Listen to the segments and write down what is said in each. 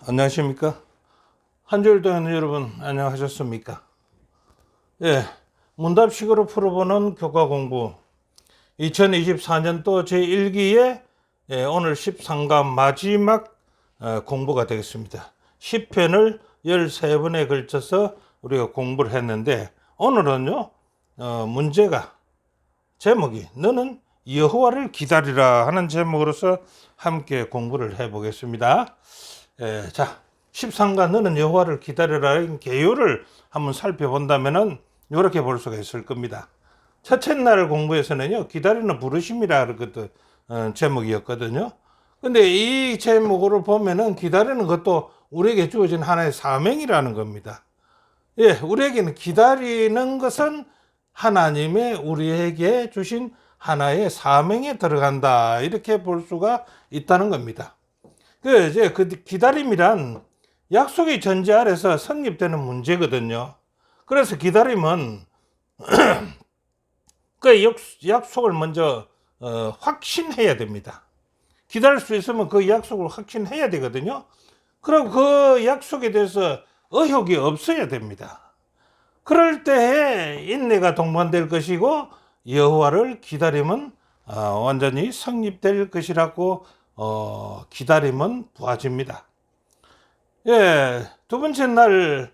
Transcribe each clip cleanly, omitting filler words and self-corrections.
안녕하십니까? 한 주일 동안 여러분 안녕하셨습니까? 예, 문답식으로 풀어보는 교과 공부 2024년도 제1기의 오늘 13강 마지막 공부가 되겠습니다. 10편을 13번에 걸쳐서 우리가 공부를 했는데 오늘은요 문제가 제목이 너는 여호와를 기다리라 하는 제목으로서 함께 공부를 해보겠습니다. 자, 13가 너는 여호와를 기다리라는 개요를 한번 살펴본다면은 이렇게 볼 수가 있을 겁니다. 첫째 날 공부에서는요 기다리는 부르심이라 그것도 제목이었거든요. 근데 이 제목으로 보면은 기다리는 것도 우리에게 주어진 하나의 사명이라는 겁니다. 예, 우리에게는 기다리는 것은 하나님의 우리에게 주신 하나의 사명에 들어간다 이렇게 볼 수가 있다는 겁니다. 이제 그 기다림이란 약속의 전제 아래서 성립되는 문제거든요. 그래서 기다림은 그 약속을 먼저 확신해야 됩니다. 기다릴 수 있으면 그 약속을 확신해야 되거든요. 그리고 그 약속에 대해서 의혹이 없어야 됩니다. 그럴 때에 인내가 동반될 것이고 여호와를 기다림은 완전히 성립될 것이라고 기다림은 부하집니다. 예, 두 번째 날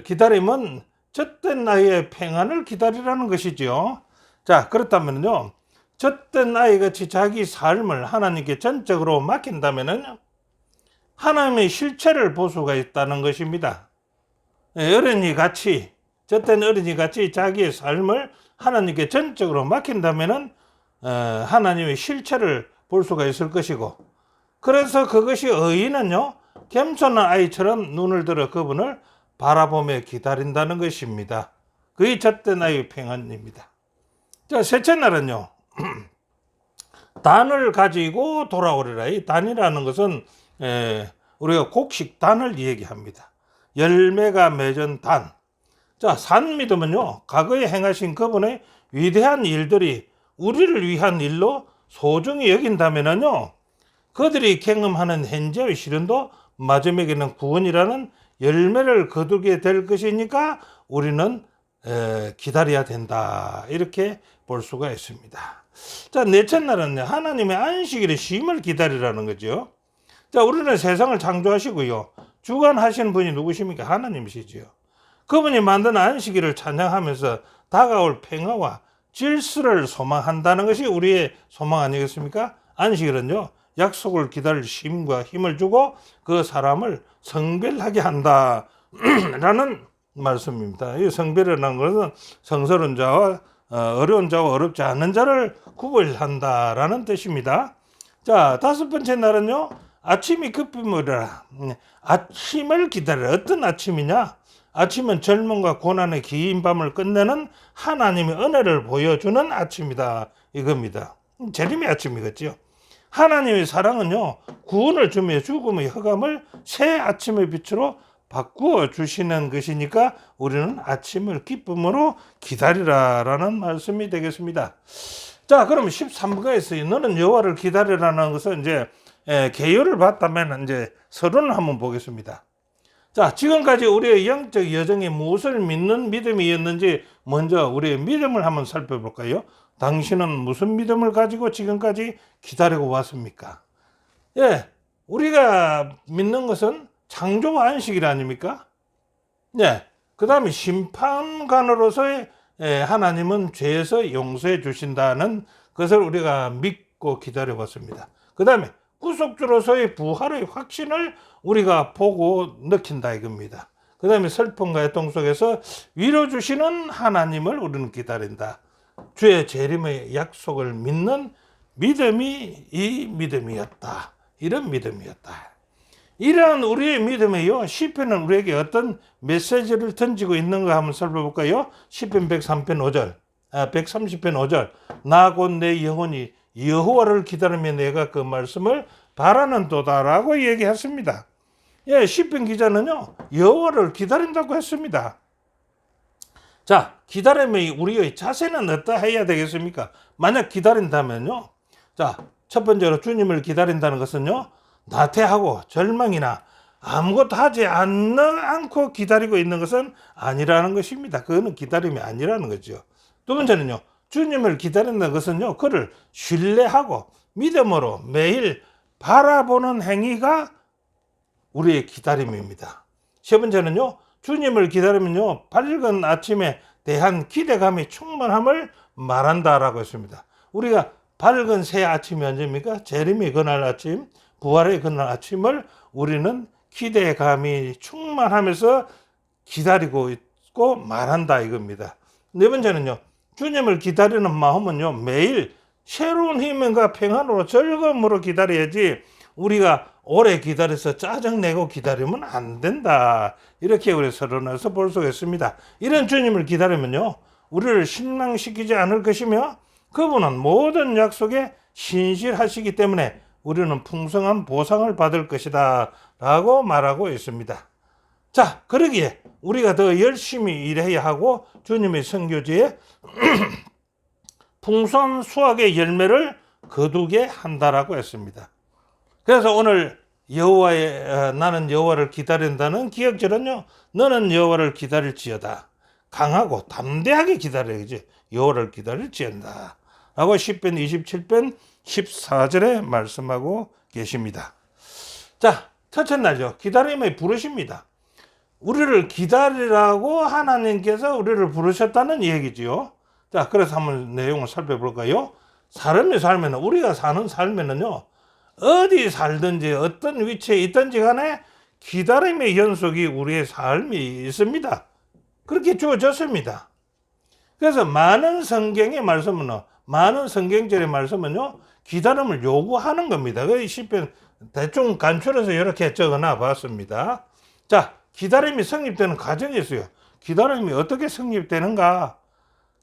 기다림은 젖된 아이의 평안을 기다리라는 것이죠. 자, 그렇다면요 젖된 아이같이 자기 삶을 하나님께 전적으로 맡긴다면은 하나님의 실체를 볼 수가 있다는 것입니다. 어른이 같이 젖된 어른이 같이 자기의 삶을 하나님께 전적으로 맡긴다면은 하나님의 실체를 볼 수가 있을 것이고, 그래서 그것이 의인은요 겸손한 아이처럼 눈을 들어 그분을 바라보며 기다린다는 것입니다. 그의 젖된 아이의 평안입니다. 자, 셋째 날은요 단을 가지고 돌아오리라. 이 단이라는 것은 우리가 곡식단을 얘기합니다. 열매가 맺은 단. 자, 산 믿음은요 과거에 행하신 그분의 위대한 일들이 우리를 위한 일로 소중히 여긴다면은요 그들이 경험하는 현재의 시련도 마지막에는 구원이라는 열매를 거두게 될 것이니까 우리는 기다려야 된다 이렇게 볼 수가 있습니다. 자, 넷째 날은 하나님의 안식일의 쉼을 기다리라는 거죠. 자, 우리는 세상을 창조하시고요 주관하시는 분이 누구십니까? 하나님이시죠. 그분이 만든 안식일을 찬양하면서 다가올 평화와 질서를 소망한다는 것이 우리의 소망 아니겠습니까? 안식일은요 약속을 기다릴 쉼과 힘을 주고 그 사람을 성별하게 한다 라는 말씀입니다. 이 성별이라는 것은 성스러운 자와 어려운 자와 어렵지 않은 자를 구별한다라는 뜻입니다. 자, 다섯 번째 날은요 아침이 급히물이라. 아침을 기다려. 어떤 아침이냐? 아침은 젊음과 고난의 긴 밤을 끝내는 하나님의 은혜를 보여주는 아침이다 이겁니다. 재림의 아침이겠죠. 하나님의 사랑은요 구원을 주며 죽음의 흑암을 새 아침의 빛으로 바꾸어 주시는 것이니까 우리는 아침을 기쁨으로 기다리라라는 말씀이 되겠습니다. 자, 그러면 13부가에서 너는 여호와를 기다리라는 것은 이제 개요를 봤다면 이제 서론을 한번 보겠습니다. 자, 지금까지 우리의 영적 여정이 무엇을 믿는 믿음이었는지 먼저 우리의 믿음을 한번 살펴볼까요? 당신은 무슨 믿음을 가지고 지금까지 기다리고 왔습니까? 예, 우리가 믿는 것은 창조와 안식일 아닙니까? 예, 그 다음에 심판관으로서의 하나님은 죄에서 용서해 주신다는 것을 우리가 믿고 기다려 왔습니다. 그 다음에 구속주로서의 부활의 확신을 우리가 보고 느낀다 이겁니다. 그 다음에 슬픔과 애통 속에서 위로 주시는 하나님을 우리는 기다린다. 주의 재림의 약속을 믿는 믿음이 이 믿음이었다. 이런 믿음이었다. 이러한 우리의 믿음에요 시편은 우리에게 어떤 메시지를 던지고 있는가 한번 살펴볼까요? 시편 103편 5절 130편 5절 나 곧 내 영혼이 여호와를 기다리며 내가 그 말씀을 바라는도다라고 얘기했습니다. 예, 시편 기자는요 여호와를 기다린다고 했습니다. 자, 기다림의 우리의 자세는 어떠해야 되겠습니까? 만약 기다린다면요 자, 첫 번째로 주님을 기다린다는 것은요 나태하고 절망이나 아무것도 하지 않고 기다리고 있는 것은 아니라는 것입니다. 그거는 기다림이 아니라는 거죠. 두 번째는요, 주님을 기다린다는 것은요, 그를 신뢰하고 믿음으로 매일 바라보는 행위가 우리의 기다림입니다. 세 번째는요, 주님을 기다리면요, 밝은 아침에 대한 기대감이 충만함을 말한다라고 했습니다. 우리가 밝은 새 아침이 언제입니까? 재림이 그날 아침, 부활의 그날 아침을 우리는 기대감이 충만하면서 기다리고 있고 말한다 이겁니다. 네 번째는요, 주님을 기다리는 마음은요, 매일 새로운 희망과 평안으로 즐거움으로 기다려야지 우리가 오래 기다려서 짜증내고 기다리면 안 된다. 이렇게 우리 서론에서 볼 수가 있습니다. 이런 주님을 기다리면요, 우리를 실망시키지 않을 것이며 그분은 모든 약속에 신실하시기 때문에 우리는 풍성한 보상을 받을 것이다 라고 말하고 있습니다. 자, 그러기에 우리가 더 열심히 일해야 하고 주님의 선교지에 풍성한 수확의 열매를 거두게 한다라고 했습니다. 그래서 오늘 나는 여호와를 기다린다는 기억절은요, 너는 여호와를 기다릴지어다. 강하고 담대하게 기다려야지 여호와를 기다릴지어다 라고 시편 27편 14절에 말씀하고 계십니다. 자, 첫째 날요, 기다림의 부르십니다. 우리를 기다리라고 하나님께서 우리를 부르셨다는 얘기지요. 자, 그래서 한번 내용을 살펴볼까요? 사람이 살면, 우리가 사는 삶에는요, 어디 살든지 어떤 위치에 있든지 간에 기다림의 연속이 우리의 삶이 있습니다. 그렇게 주어졌습니다. 그래서 많은 성경의 말씀은, 많은 성경절의 말씀은요, 기다림을 요구하는 겁니다. 그 시편 대충 간추려서 이렇게 적어놔 봤습니다. 자, 기다림이 성립되는 과정이 있어요. 기다림이 어떻게 성립되는가?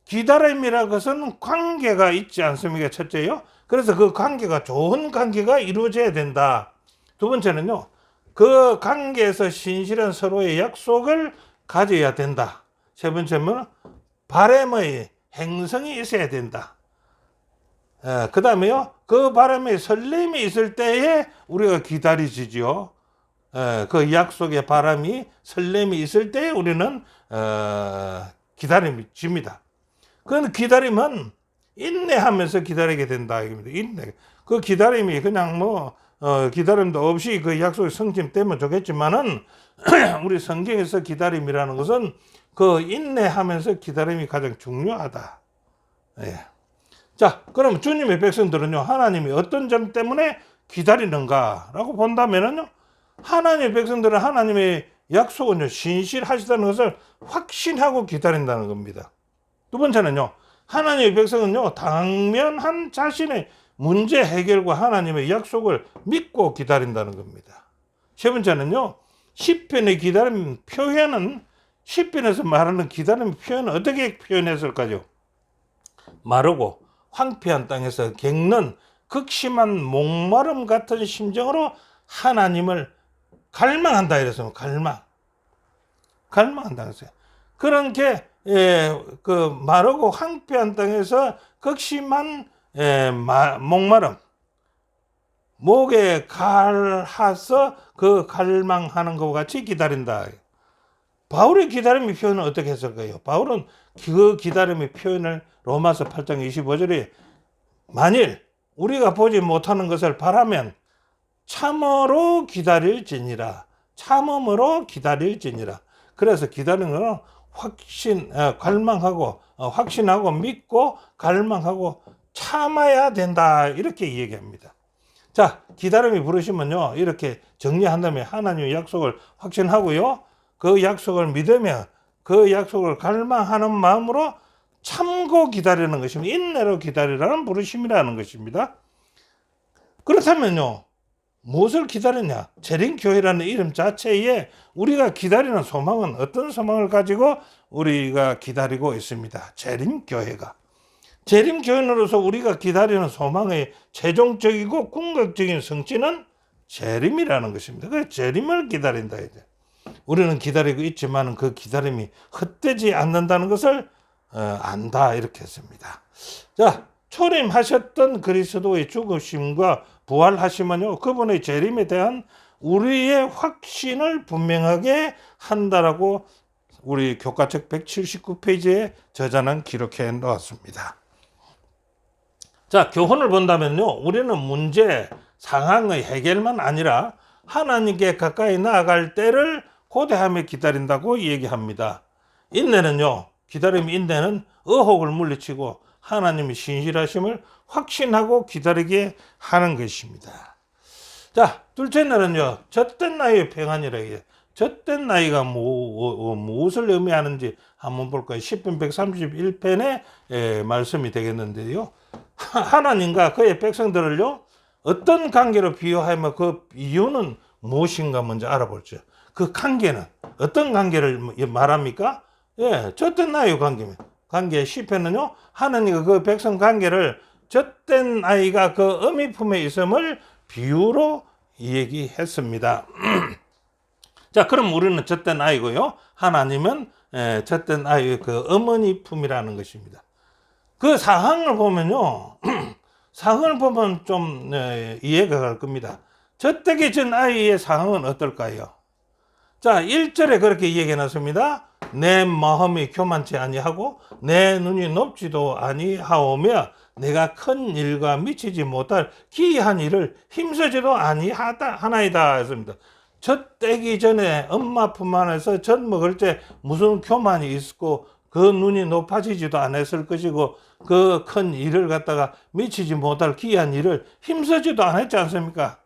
기다림이라는 것은 관계가 있지 않습니까? 첫째요. 그래서 그 관계가 좋은 관계가 이루어져야 된다. 두 번째는요, 그 관계에서 신실한 서로의 약속을 가져야 된다. 세 번째는 바람의 행성이 있어야 된다. 그 다음에요, 그 바람에 설렘이 있을 때에 우리가 기다리지죠. 그 약속의 바람이 설렘이 있을 때 우리는 기다림이 집니다. 그 기다림은 인내하면서 기다리게 된다. 인내. 그 기다림이 그냥 기다림도 없이 그 약속이 성취되면 좋겠지만은 우리 성경에서 기다림이라는 것은 그 인내하면서 기다림이 가장 중요하다. 예. 자, 그럼 주님의 백성들은요, 하나님이 어떤 점 때문에 기다리는가라고 본다면은요, 하나님의 백성들은 하나님의 약속은요, 신실하시다는 것을 확신하고 기다린다는 겁니다. 두 번째는요, 하나님의 백성은요, 당면한 자신의 문제 해결과 하나님의 약속을 믿고 기다린다는 겁니다. 세 번째는요, 시편의 기다림 표현은, 시편에서 말하는 기다림 표현은 어떻게 표현했을까요? 마르고 황폐한 땅에서 겪는 극심한 목마름 같은 심정으로 하나님을 갈망한다 이랬어요. 갈망한다 그랬어요. 그런 게 그 마르고 황폐한 땅에서 극심한 목마름, 목에 갈하서 그 갈망하는 것과 같이 기다린다. 바울의 기다림의 표현은 어떻게 했을까요? 바울은 그 기다림의 표현을 로마서 8장 25절에 만일 우리가 보지 못하는 것을 바라면 참으로 기다릴지니라. 참음으로 기다릴지니라. 그래서 기다리는 것은 갈망하고 확신하고 믿고 갈망하고 참아야 된다. 이렇게 얘기합니다. 자, 기다림이 부르시면요, 이렇게 정리한다면 하나님의 약속을 확신하고요, 그 약속을 믿으며 그 약속을 갈망하는 마음으로 참고 기다리는 것입니다. 인내로 기다리라는 부르심이라는 것입니다. 그렇다면요, 무엇을 기다리냐? 재림교회라는 이름 자체에 우리가 기다리는 소망은 어떤 소망을 가지고 우리가 기다리고 있습니다. 재림교회가. 재림교회로서 우리가 기다리는 소망의 최종적이고 궁극적인 성취는 재림이라는 것입니다. 그 재림을 기다린다. 우리는 기다리고 있지만 그 기다림이 헛되지 않는다는 것을 안다. 이렇게 했습니다. 자, 초림하셨던 그리스도의 죽으심과 부활하시면요, 그분의 재림에 대한 우리의 확신을 분명하게 한다라고 우리 교과책 179페이지에 저자는 기록해 놓았습니다. 자, 교훈을 본다면요, 우리는 문제 상황의 해결만 아니라 하나님께 가까이 나아갈 때를 고대하며 기다린다고 얘기합니다. 인내는요, 인내는 의혹을 물리치고 하나님의 신실하심을 확신하고 기다리게 하는 것입니다. 자, 둘째 날은요, 젖된 나이의 평안이라 해요. 젖된 나이가 무엇을 의미하는지 한번 볼까요? 10편 131편의 말씀이 되겠는데요. 하나님과 그의 백성들을요, 어떤 관계로 비유하며 그 이유는 무엇인가 먼저 알아보죠. 그 관계는 어떤 관계를 말합니까? 예, 젖된 나이의 관계. 시편은요, 하나님과 그 백성 관계를 젖된 아이가 그 어미 품에 있음을 비유로 얘기했습니다. 자, 그럼 우리는 젖된 아이고요, 하나님은 젖된 아이의 그 어머니 품이라는 것입니다. 그 상황을 보면요, 상황을 보면 좀 이해가 갈 겁니다. 젖되기 전 아이의 상황은 어떨까요? 자, 1절에 그렇게 얘기해 놨습니다. 내 마음이 교만치 아니하고 내 눈이 높지도 아니하오며 내가 큰 일과 미치지 못할 기이한 일을 힘쓰지도 아니하나이다 했습니다. 젖되기 전에 엄마 품 안에서 젖 먹을 때 무슨 교만이 있었고 그 눈이 높아지지도 않았을 것이고 그 큰 일을 갖다가 미치지 못할 기이한 일을 힘쓰지도 않았지 않습니까?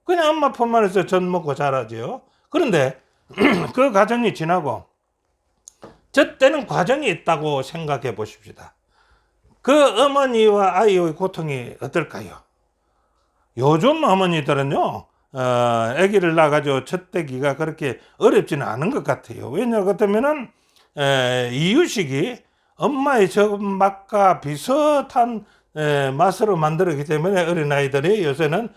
그냥 엄마 품 안에서 젖 먹고 자라죠. 그런데 그 과정이 지나고 젖되는 과정이 있다고 생각해 보십시다. 그 어머니와 아이의 고통이 어떨까요? 요즘 어머니들은요, 아기를 낳아가지고 젖되기가 그렇게 어렵지는 않은 것 같아요. 왜냐 그렇다면은 이유식이 엄마의 젖맛과 비슷한 맛으로 만들었기 때문에 어린아이들이 요새는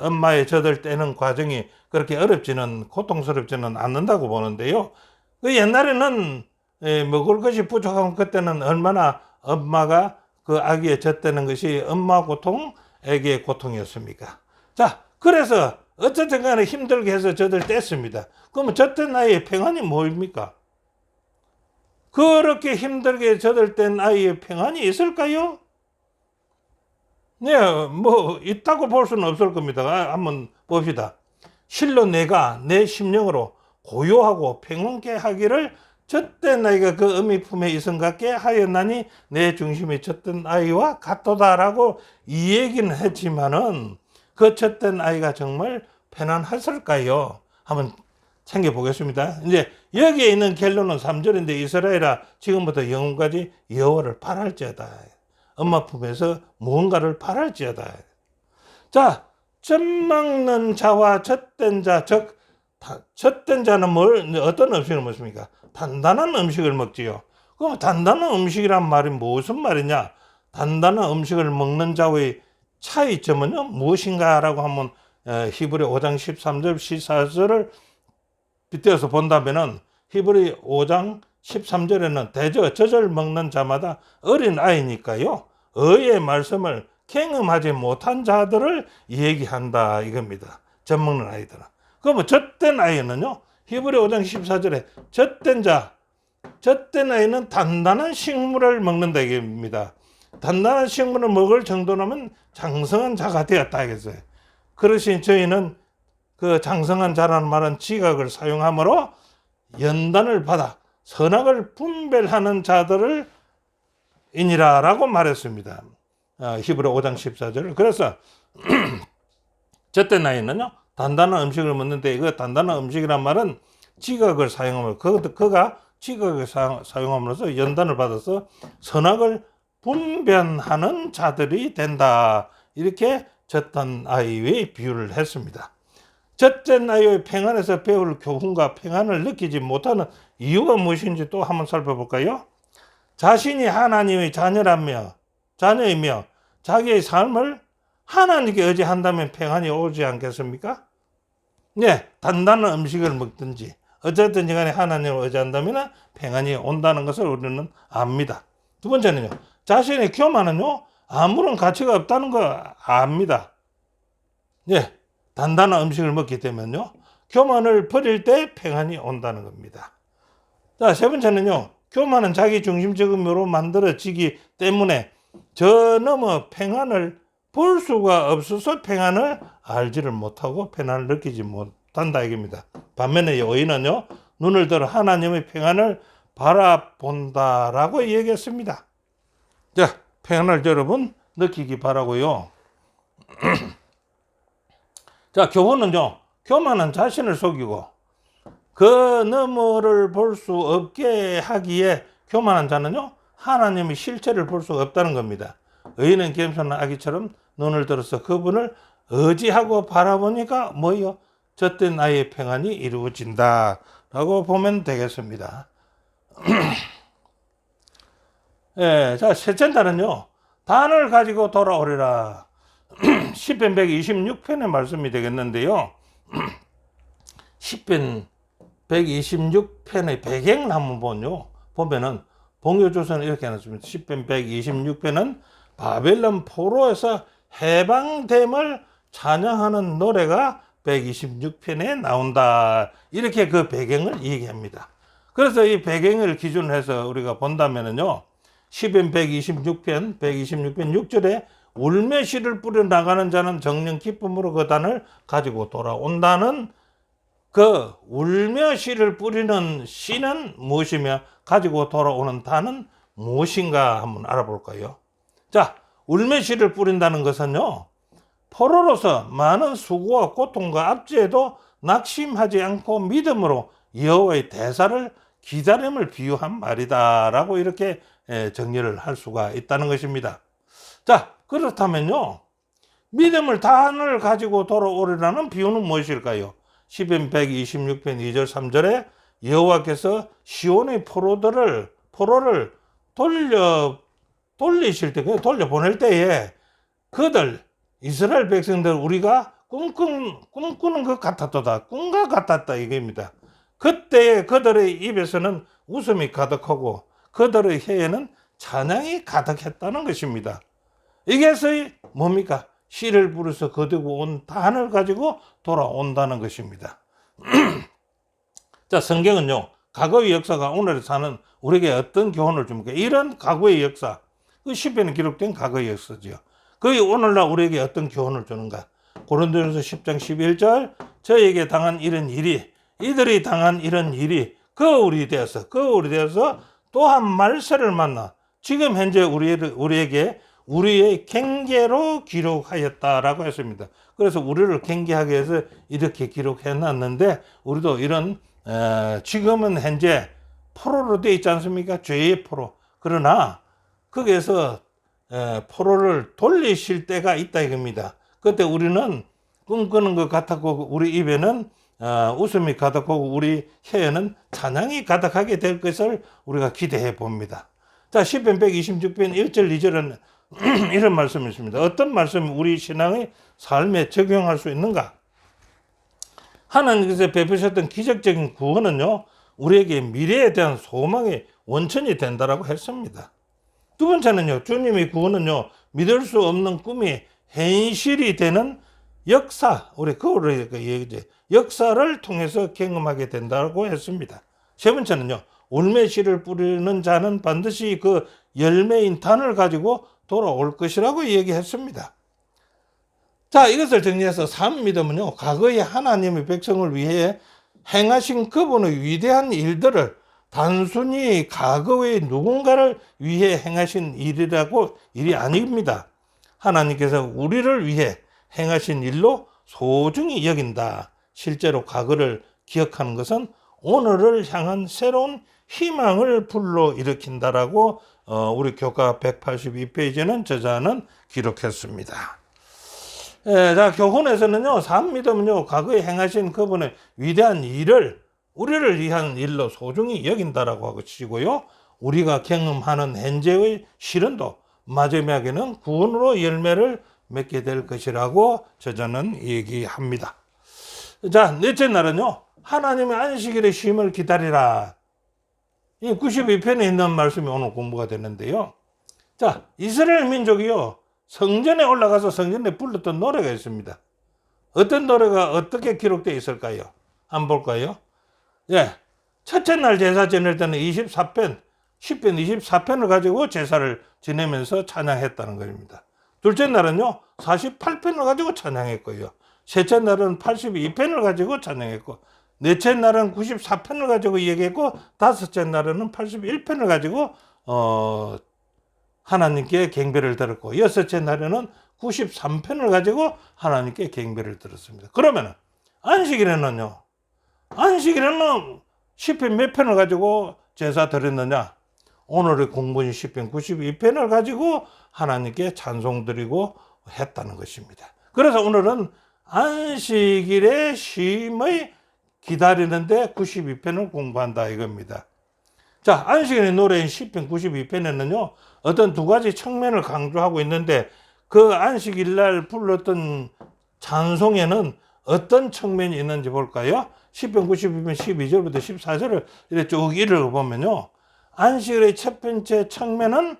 엄마의 젖을 떼는 과정이 그렇게 고통스럽지는 않는다고 보는데요. 그 옛날에는 먹을 것이 부족하면 그때는 얼마나 엄마가 그 아기의 젖 떼는 것이 엄마 고통, 아기의 고통이었습니까? 자, 그래서 어쨌든 간에 힘들게 해서 젖을 뗐습니다. 그러면 젖된 아이의 평안이 뭐입니까? 그렇게 힘들게 젖을 뗀 아이의 평안이 있을까요? 네, 뭐 있다고 볼 수는 없을 겁니다. 한번 봅시다. 실로 내가 내 심령으로 고요하고 평온케 하기를 젖된 아이가 그 어미 품에 있음 같게 하였나니 내 중심이 젖된 아이와 같도다라고 이 얘기는 했지만은 그 젖된 아이가 정말 편안했을까요? 한번 챙겨보겠습니다. 이제 여기에 있는 결론은 3절인데 이스라엘아 지금부터 영원까지 여호와를 바랄지어다. 엄마 품에서 무언가를 바랄지어다. 자, 젖 먹는 자와 젖된 자, 즉 젖된 자는 어떤 음식을 먹습니까? 단단한 음식을 먹지요. 그럼 단단한 음식이란 말이 무슨 말이냐? 단단한 음식을 먹는 자의 차이점은요 무엇인가라고 한번 히브리 5장 13절 14절을 빗대어서 본다면은 히브리 5장 13절에는 대저 젖을 먹는 자마다 어린 아이니까요, 의의 말씀을 경험하지 못한 자들을 얘기한다 이겁니다. 젖 먹는 아이들은. 그러면 젖된 아이는요, 히브리 5장 14절에 젖된 아이는 단단한 식물을 먹는다 이겁니다. 단단한 식물을 먹을 정도라면 장성한 자가 되었다 하겠어요. 그러신 저희는 그 장성한 자라는 말은 지각을 사용하므로 연단을 받아 선악을 분별하는 자들을 인이라라고 말했습니다. 히브리 5장 14절. 그래서 젖된 아이는요 단단한 음식을 먹는데 그 단단한 음식이란 말은 지각을 사용하므로 그가 지각을 사용함으로써 연단을 받아서 선악을 분별하는 자들이 된다. 이렇게 젖된 아이의 비유를 했습니다. 젖된 아이의 평안에서 배울 교훈과 평안을 느끼지 못하는 이유가 무엇인지 또 한번 살펴볼까요? 자신이 하나님의 자녀이며 자기의 삶을 하나님께 의지한다면 평안이 오지 않겠습니까? 네, 단단한 음식을 먹든지 어쨌든 간에 하나님을 의지한다면 평안이 온다는 것을 우리는 압니다. 두 번째는요, 자신의 교만은요 아무런 가치가 없다는 거 압니다. 네, 단단한 음식을 먹게 되면요, 교만을 버릴 때 평안이 온다는 겁니다. 자, 세 번째는요, 교만은 자기 중심적으로 만들어지기 때문에 저 넘어 평안을 볼 수가 없어서 평안을 알지를 못하고 평안을 느끼지 못한다 이겁니다. 반면에 의인은요, 눈을 들어 하나님의 평안을 바라본다라고 얘기했습니다. 자, 평안을 여러분 느끼기 바라고요. 자, 교훈은요, 교만은 자신을 속이고 그 너머를 볼 수 없게 하기에 교만한 자는요, 하나님의 실체를 볼 수가 없다는 겁니다. 의인은 겸손한 아기처럼 눈을 들어서 그분을 의지하고 바라보니까 뭐요? 젖된 나의 평안이 이루어진다 라고 보면 되겠습니다. 예, 자, 셋째 날은요, 단을 가지고 돌아오리라. 10편 126편의 말씀이 되겠는데요. 10편 126편의 배경을 한번 보면은 봉요조서는 이렇게 해놨습니다. 10편 126편은 바벨론 포로에서 해방됨을 찬양하는 노래가 126편에 나온다. 이렇게 그 배경을 얘기합니다. 그래서 이 배경을 기준으로 해서 우리가 본다면은요, 10편 126편 6절에 울매시를 뿌려 나가는 자는 정령 기쁨으로 그 단을 가지고 돌아온다는 그 울며 씨를 뿌리는 씨는 무엇이며 가지고 돌아오는 단은 무엇인가 한번 알아볼까요? 자, 울며 씨를 뿌린다는 것은요, 포로로서 많은 수고와 고통과 압제에도 낙심하지 않고 믿음으로 여호와의 대사를 기다림을 비유한 말이다라고 이렇게 정리를 할 수가 있다는 것입니다. 자, 그렇다면요, 믿음을 단을 가지고 돌아오리라는 비유는 무엇일까요? 10편 126편 2절 3절에 여호와께서 시온의 포로를 돌리실 때, 돌려보낼 때에 그들 이스라엘 백성들 우리가 꿈꾸는 것 같았도다, 꿈과 같았다 이겁니다. 그때 그들의 입에서는 웃음이 가득하고 그들의 혀에는 찬양이 가득했다는 것입니다. 이것이 뭡니까? 씨를 뿌려서 거두고 온 단을 가지고 돌아온다는 것입니다. 자, 성경은요, 과거의 역사가 오늘에 사는 우리에게 어떤 교훈을 줍니까? 이런 과거의 역사, 그 시편에 기록된 과거의 역사죠. 그게 오늘날 우리에게 어떤 교훈을 주는가? 고린도전서 10장 11절, 저에게 당한 이런 일이, 이들이 당한 이런 일이 거울이 되어서 또한 말세를 만나 지금 현재 우리에게 우리의 경계로 기록하였다라고 했습니다. 그래서 우리를 경계하기 위해서 이렇게 기록해 놨는데, 우리도 이런 지금은 현재 포로로 되어 있지 않습니까? 죄의 포로. 그러나 거기에서 포로를 돌리실 때가 있다 이겁니다. 그때 우리는 꿈꾸는 것 같았고 우리 입에는 웃음이 가득하고 우리 혀에는 찬양이 가득하게 될 것을 우리가 기대해 봅니다. 자, 10편 126편 1절 2절은 이런 말씀이 있습니다. 어떤 말씀이 우리 신앙의 삶에 적용할 수 있는가? 하나님께서 베푸셨던 기적적인 구원은요, 우리에게 미래에 대한 소망의 원천이 된다라고 했습니다. 두 번째는요, 주님의 구원은요, 믿을 수 없는 꿈이 현실이 되는 역사, 우리 그거를 얘기죠. 역사를 통해서 경험하게 된다고 했습니다. 세 번째는요, 울매씨를 뿌리는 자는 반드시 그 열매인 단을 가지고 돌아올 것이라고 얘기했습니다. 자, 이것을 정리해서 참 믿음은요, 과거의 하나님의 백성을 위해 행하신 그분의 위대한 일들을 단순히 과거의 누군가를 위해 행하신 일이 아닙니다. 하나님께서 우리를 위해 행하신 일로 소중히 여긴다. 실제로 과거를 기억하는 것은 오늘을 향한 새로운 희망을 불러일으킨다라고 우리 교과 182페이지는 저자는 기록했습니다. 자, 교훈에서는요, 참 믿음은요, 과거에 행하신 그분의 위대한 일을 우리를 위한 일로 소중히 여긴다라고 하고 치고요, 우리가 경험하는 현재의 시련도 마지막에는 구원으로 열매를 맺게 될 것이라고 저자는 얘기합니다. 자, 넷째 날은요, 하나님의 안식일의 쉼을 기다리라. 이 92편에 있는 말씀이 오늘 공부가 되는데요. 자, 이스라엘 민족이요, 성전에 올라가서 성전에 불렀던 노래가 있습니다. 어떤 노래가 어떻게 기록되어 있을까요? 한번 볼까요? 예. 첫째 날 제사 지낼 때는 24편, 10편 24편을 가지고 제사를 지내면서 찬양했다는 겁니다. 둘째 날은요, 48편을 가지고 찬양했고요. 셋째 날은 82편을 가지고 찬양했고, 넷째 날은 94편을 가지고 얘기했고, 다섯째 날은 81편을 가지고, 하나님께 경배를 드렸고, 여섯째 날에는 93편을 가지고 하나님께 경배를 드렸습니다. 그러면 안식일에는요, 안식일에는 10편 몇 편을 가지고 제사 드렸느냐? 오늘의 공분이 10편 92편을 가지고 하나님께 찬송 드리고 했다는 것입니다. 그래서 오늘은 안식일의 쉼을 기다리는데 92편을 공부한다 이겁니다. 자, 안식일의 노래인 10편 92편에는요, 어떤 두 가지 측면을 강조하고 있는데 그 안식일 날 불렀던 찬송에는 어떤 측면이 있는지 볼까요? 10편 92편 12절부터 14절을 이렇게 쭉 읽어보면요, 안식일의 첫 번째 측면은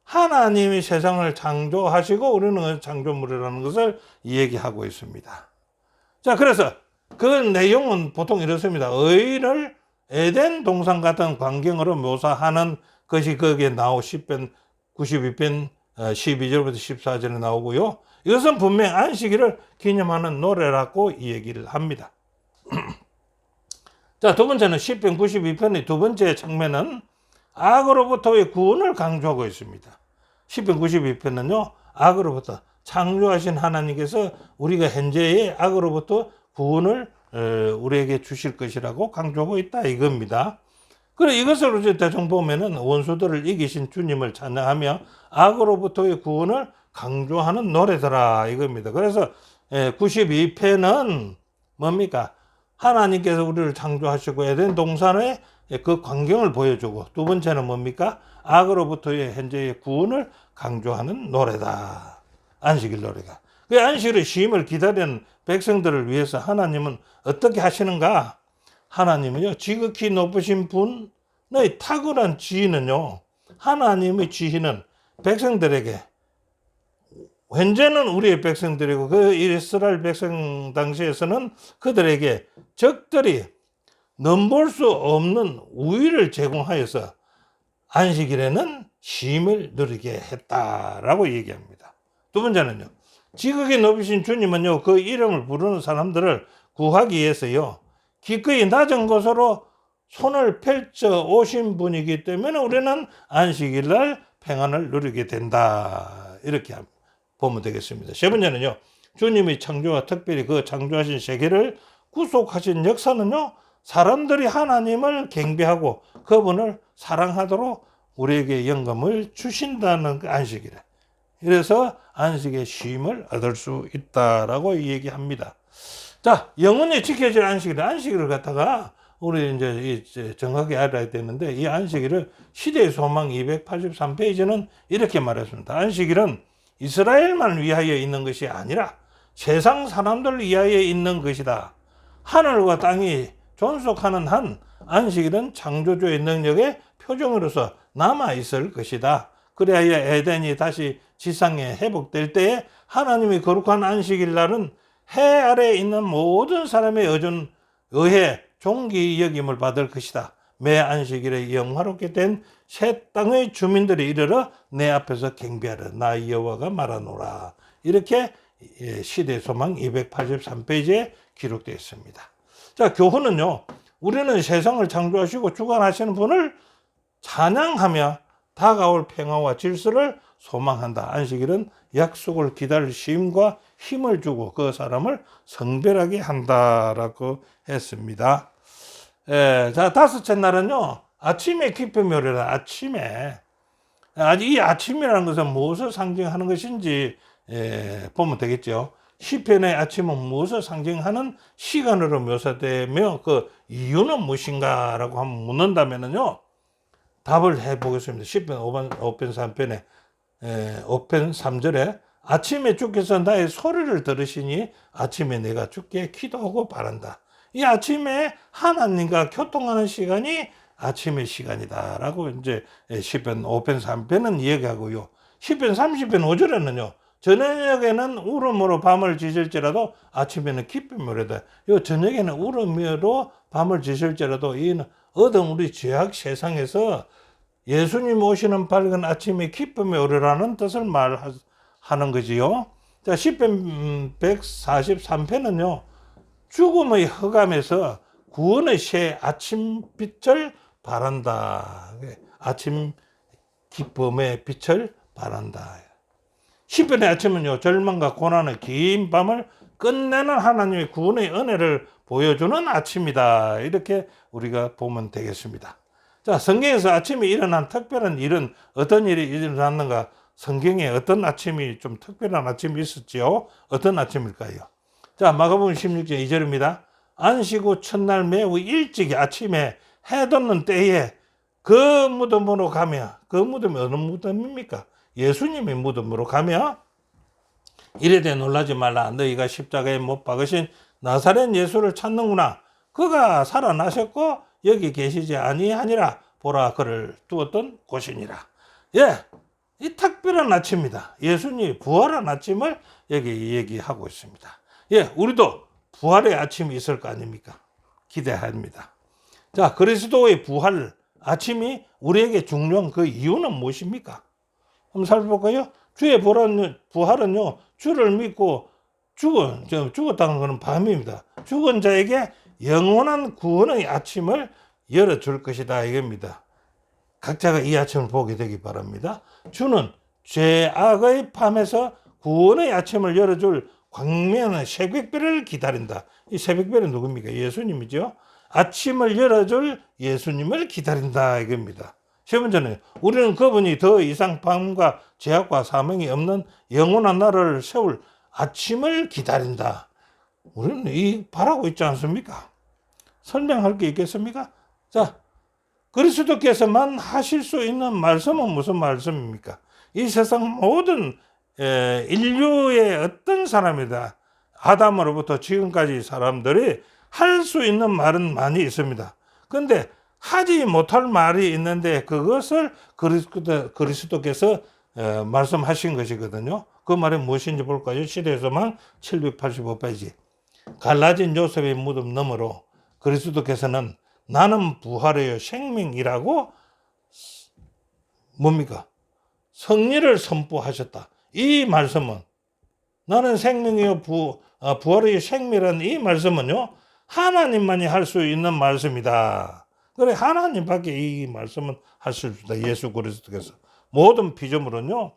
하나님이 세상을 창조하시고 우리는 창조물이라는 것을 얘기하고 있습니다. 자, 그래서 그 내용은 보통 이렇습니다. 의를 에덴 동산 같은 광경으로 묘사하는 것이 거기에 나오고 10편 92편 12절부터 14절에 나오고요. 이것은 분명 안식일을 기념하는 노래라고 이 얘기를 합니다. 자, 두 번째는 10편 92편의 두 번째 측면은 악으로부터의 구원을 강조하고 있습니다. 10편 92편은요, 악으로부터 창조하신 하나님께서 우리가 현재의 악으로부터 구원을 우리에게 주실 것이라고 강조하고 있다 이겁니다. 그래, 이것을 이제 대충 보면은 원수들을 이기신 주님을 찬양하며 악으로부터의 구원을 강조하는 노래더라 이겁니다. 그래서 92편은 뭡니까? 하나님께서 우리를 창조하시고 에덴 동산의 그 광경을 보여주고, 두 번째는 뭡니까? 악으로부터의 현재의 구원을 강조하는 노래다. 안식일 노래가. 그 안식일의 쉼을 기다리는 백성들을 위해서 하나님은 어떻게 하시는가? 하나님은요, 지극히 높으신 분의 탁월한 지혜는요, 하나님의 지혜는 백성들에게, 현재는 우리의 백성들이고 그 이스라엘 백성 당시에서는 그들에게 적들이 넘볼 수 없는 우위를 제공하여서 안식일에는 쉼을 누리게 했다라고 얘기합니다. 두 번째는요, 지극히 높으신 주님은요, 그 이름을 부르는 사람들을 구하기 위해서요, 기꺼이 낮은 곳으로 손을 펼쳐 오신 분이기 때문에 우리는 안식일 날 평안을 누리게 된다. 이렇게 보면 되겠습니다. 세 번째는요, 주님의 창조와 특별히 그 창조하신 세계를 구속하신 역사는요, 사람들이 하나님을 경배하고 그분을 사랑하도록 우리에게 영감을 주신다는 그 안식이래. 그래서 안식의 쉼을 얻을 수 있다라고 얘기합니다. 자, 영원히 지켜질 안식일을 갖다가 우리 이제 정확히 알아야 되는데, 이 안식일을 시대의 소망 283페이지는 이렇게 말했습니다. 안식일은 이스라엘만 위하여 있는 것이 아니라 세상 사람들 위하여 있는 것이다. 하늘과 땅이 존속하는 한 안식일은 창조주의 능력의 표정으로서 남아 있을 것이다. 그래야 에덴이 다시 지상에 회복될 때에 하나님의 거룩한 안식일 날은 해 아래에 있는 모든 사람의 의해 존귀 여김을 받을 것이다. 매 안식일에 영화롭게 된 새 땅의 주민들이 이르러 내 앞에서 경배하라. 나 여호와가 말하노라. 이렇게 시대 소망 283페이지에 기록되어 있습니다. 자, 교훈은요, 우리는 세상을 창조하시고 주관하시는 분을 찬양하며 다가올 평화와 질서를 소망한다. 안식일은 약속을 기다릴 쉼과 힘을 주고 그 사람을 성별하게 한다라고 했습니다. 자, 다섯째 날은요, 아침의 깊은 묘래라. 아침에, 이 아침이라는 것은 무엇을 상징하는 것인지 보면 되겠죠. 시편의 아침은 무엇을 상징하는 시간으로 묘사되며 그 이유는 무엇인가라고 한번 묻는다면요, 답을 해보겠습니다. 시편 5편 3편에 5편 3절에 아침에 주께서 나의 소리를 들으시니 아침에 내가 주께 기도하고 바란다. 이 아침에 하나님과 교통하는 시간이 아침의 시간이다라고 이제 시편 5편 3편은 이야기하고요. 시편 30편 5절에는요, 저녁에는 울음으로 밤을 지실지라도 아침에는 기쁨으로 해다. 요 저녁에는 울음으로 밤을 지실지라도 이는 어떤 우리 죄악 세상에서 예수님 오시는 밝은 아침에 기쁨에 오르라는 뜻을 말하는 거지요. 자, 시편 143편은요. 죽음의 흑암에서 구원의 새 아침빛을 바란다. 아침 기쁨의 빛을 바란다. 시편의 아침은요, 절망과 고난의 긴 밤을 끝내는 하나님의 구원의 은혜를 보여주는 아침이다. 이렇게 우리가 보면 되겠습니다. 자, 성경에서 아침에 일어난 특별한 일은 어떤 일이 일어났는가? 성경에 어떤 아침이 좀 특별한 아침이 있었지요? 어떤 아침일까요? 자, 마가복음 16장 2절입니다. 안식 후 첫날 매우 일찍 아침에 해 돋는 때에 그 무덤으로 가며, 그 무덤이 어느 무덤입니까? 예수님의 무덤으로 가며 이래되 놀라지 말라. 너희가 십자가에 못 박으신 나사렛 예수를 찾는구나. 그가 살아나셨고 여기 계시지 아니하니라. 보라, 그를 두었던 곳이니라. 예, 이 특별한 아침이다. 예수님이 부활한 아침을 여기 얘기하고 있습니다. 예, 우리도 부활의 아침이 있을 거 아닙니까? 기대합니다. 자, 그리스도의 부활 아침이 우리에게 중요한 그 이유는 무엇입니까? 한번 살펴볼까요? 주의 부활은요, 주를 믿고 죽었다는 것은 밤입니다. 죽은 자에게 영원한 구원의 아침을 열어줄 것이다 이겁니다. 각자가 이 아침을 보게 되기 바랍니다. 주는 죄악의 밤에서 구원의 아침을 열어줄 광명한 새벽별을 기다린다. 이 새벽별은 누굽니까? 예수님이죠. 아침을 열어줄 예수님을 기다린다 이겁니다. 세 번째는 우리는 그분이 더 이상 밤과 죄악과 사망이 없는 영원한 날을 세울 아침을 기다린다. 우리는 이 바라고 있지 않습니까? 설명할 게 있겠습니까? 자, 그리스도께서만 하실 수 있는 말씀은 무슨 말씀입니까? 이 세상 모든 인류의 어떤 사람이다. 아담으로부터 지금까지 사람들이 할 수 있는 말은 많이 있습니다. 그런데 하지 못할 말이 있는데 그것을 그리스도께서 말씀하신 것이거든요. 그 말이 무엇인지 볼까요? 시대에서만 785페이지. 갈라진 요셉의 무덤 너머로 그리스도께서는 나는 부활의 생명이라고 뭡니까? 성리를 선포하셨다. 이 말씀은 나는 생명이요 부활의 생명이라는 이 말씀은요. 하나님만이 할 수 있는 말씀이다. 그래, 하나님밖에 이 말씀은 하실 수 있다. 예수 그리스도께서. 모든 피조물은요.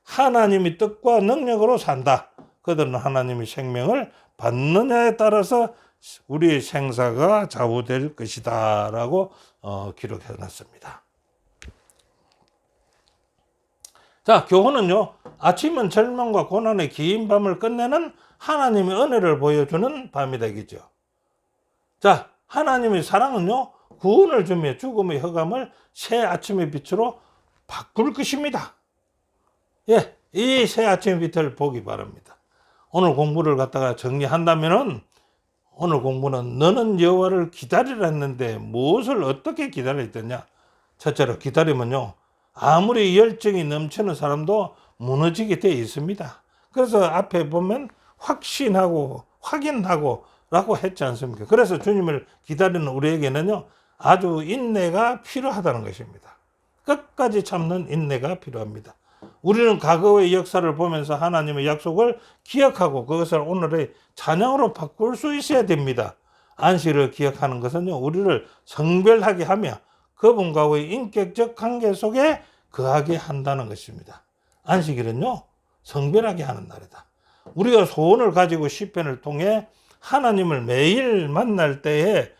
하나님의 뜻과 능력으로 산다. 그들은 하나님의 생명을 받느냐에 따라서 우리의 생사가 좌우될 것이다. 라고 기록해 놨습니다. 자, 교훈은요. 아침은 절망과 고난의 긴 밤을 끝내는 하나님의 은혜를 보여주는 밤이 되겠죠. 자, 하나님의 사랑은요. 구원을 주며 죽음의 흑암을 새 아침의 빛으로 바꿀 것입니다. 예, 이 새 아침의 빛을 보기 바랍니다. 오늘 공부를 갖다가 정리한다면은 오늘 공부는 너는 여호와를 기다리라 했는데 무엇을 어떻게 기다려야 되냐? 첫째로 기다리면요. 아무리 열정이 넘치는 사람도 무너지게 되어 있습니다. 그래서 앞에 보면 확신하고 확인하고 라고 했지 않습니까? 그래서 주님을 기다리는 우리에게는요. 아주 인내가 필요하다는 것입니다. 끝까지 참는 인내가 필요합니다. 우리는 과거의 역사를 보면서 하나님의 약속을 기억하고 그것을 오늘의 찬양으로 바꿀 수 있어야 됩니다. 안식을 기억하는 것은요. 우리를 성별하게 하며 그분과의 인격적 관계 속에 거하게 한다는 것입니다. 안식일은요. 성별하게 하는 날이다. 우리가 소원을 가지고 시편을 통해 하나님을 매일 만날 때에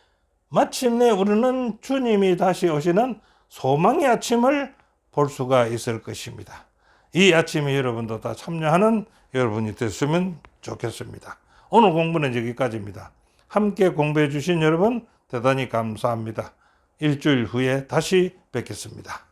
마침내 우리는 주님이 다시 오시는 소망의 아침을 볼 수가 있을 것입니다. 이 아침에 여러분도 다 참여하는 여러분이 됐으면 좋겠습니다. 오늘 공부는 여기까지입니다. 함께 공부해 주신 여러분 대단히 감사합니다. 일주일 후에 다시 뵙겠습니다.